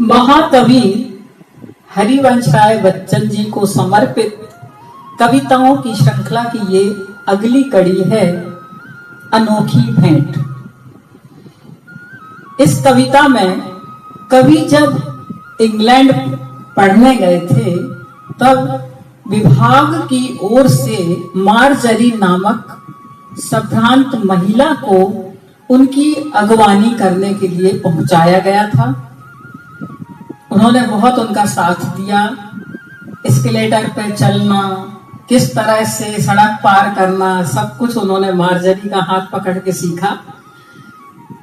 महाकवि हरिवंश राय बच्चन जी को समर्पित कविताओं की श्रृंखला की ये अगली कड़ी है, अनोखी भेंट। इस कविता में कवि जब इंग्लैंड पढ़ने गए थे तब विभाग की ओर से मार्जरी नामक संभ्रांत महिला को उनकी अगवानी करने के लिए पहुंचाया गया था। उन्होंने बहुत उनका साथ दिया। एस्केलेटर पे चलना, किस तरह से सड़क पार करना, सब कुछ उन्होंने मार्जरी का हाथ पकड़ के सीखा।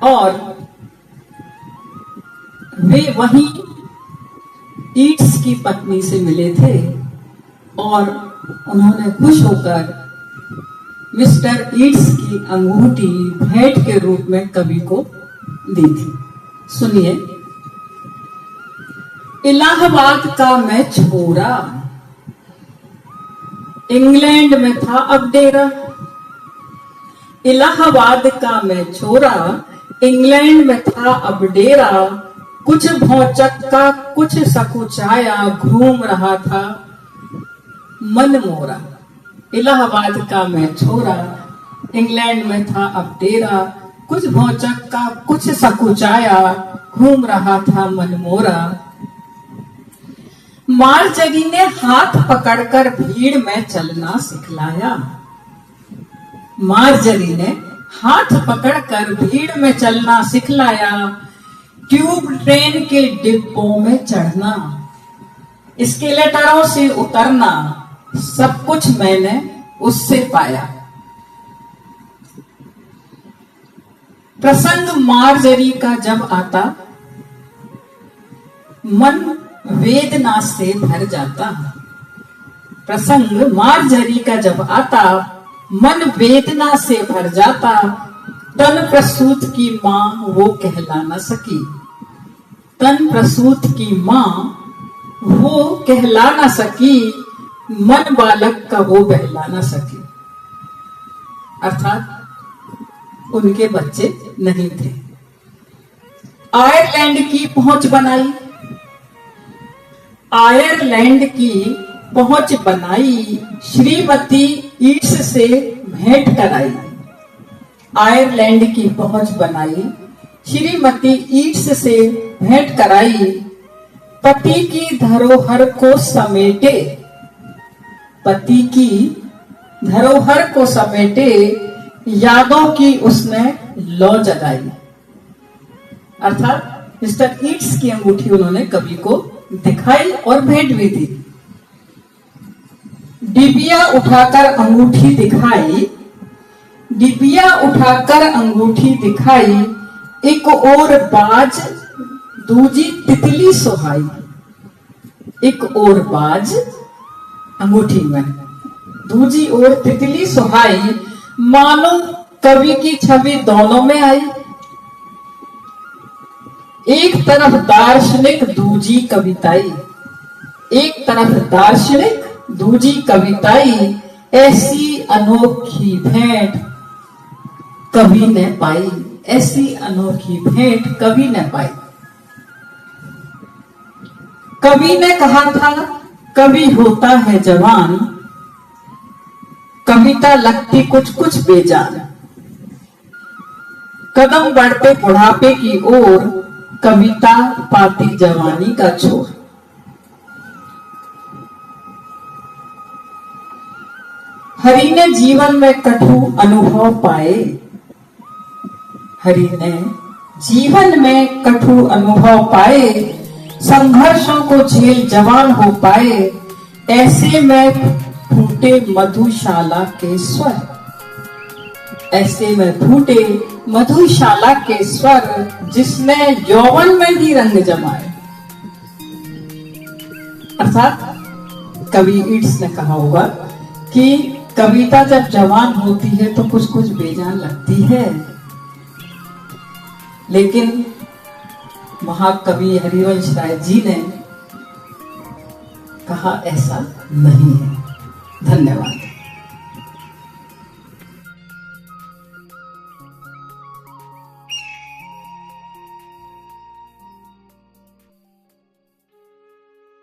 और वे वहीं ईट्स की पत्नी से मिले थे और उन्होंने खुश होकर मिस्टर ईट्स की अंगूठी भेंट के रूप में कवि को दी थी। सुनिए। इलाहाबाद का मैं छोरा, इंग्लैंड में था अब डेरा। इलाहाबाद का मैं छोरा, इंग्लैंड में था अब डेरा। कुछ भौचक्का कुछ सकुचाया, घूम रहा था मन मोरा। इलाहाबाद का मैं छोरा, इंग्लैंड में था अब डेरा। कुछ भौचक्का कुछ सकुचाया, घूम रहा था मन मोरा। मार्जरी ने हाथ पकड़कर भीड़ में चलना सिखलाया। मार्जरी ने हाथ पकड़कर भीड़ में चलना सिखलाया। ट्यूब ट्रेन के डिब्बों में चढ़ना, एस्केलेटरों से उतरना, सब कुछ मैंने उससे पाया। प्रसंग मार्जरी का जब आता, मन वेदना से भर जाता। प्रसंग मार्जरी का जब आता, मन वेदना से भर जाता। तन प्रसूत की मां वो कहला न सकी। तन प्रसूत की मां वो कहला न सकी। मन बालक का वो बहला न सकी। अर्थात उनके बच्चे नहीं थे। आयरलैंड की पहुंच बनाई। आयरलैंड की पहुंच बनाई, श्रीमती ईट्स से भेंट कराई। आयरलैंड की पहुंच बनाई, श्रीमती ईट्स से भेंट कराई। पति की धरोहर को समेटे, पति की धरोहर को समेटे, यादों की उसने लौ जगाई। अर्थात मिस्टर ईट्स की अंगूठी उन्होंने कवि को दिखाई और भेंट भी दी। डिबिया उठाकर अंगूठी दिखाई। डिबिया उठाकर अंगूठी दिखाई। एक और बाज दूजी तितली सुहाई। एक और बाज अंगूठी में, दूजी और तितली सुहाई। मानो कवि की छवि दोनों में आई। एक तरफ दार्शनिक, दूजी कविताई। एक तरफ दार्शनिक, दूजी कविताई। ऐसी अनोखी भेंट कवि ने पाई। ऐसी अनोखी भेंट कवि ने पाई। कवि ने कहा था, कवि होता है जवान, कविता लगती कुछ कुछ बेजान। कदम बढ़ते बुढ़ापे की ओर, कविता पाती जवानी का छोर। हरि ने जीवन में कटु अनुभव पाए। हरि ने जीवन में कटु अनुभव पाए। संघर्षों को झेल जवान हो पाए। ऐसे में फूटे मधुशाला के स्वर। ऐसे में फूटे मधुशाला के स्वर, जिसने यौवन में ही रंग जमाए। अर्थात कवि ईट्स ने कहा होगा कि कविता जब जवान होती है तो कुछ कुछ बेजान लगती है, लेकिन महाकवि हरिवंश राय जी ने कहा ऐसा नहीं है। धन्यवाद।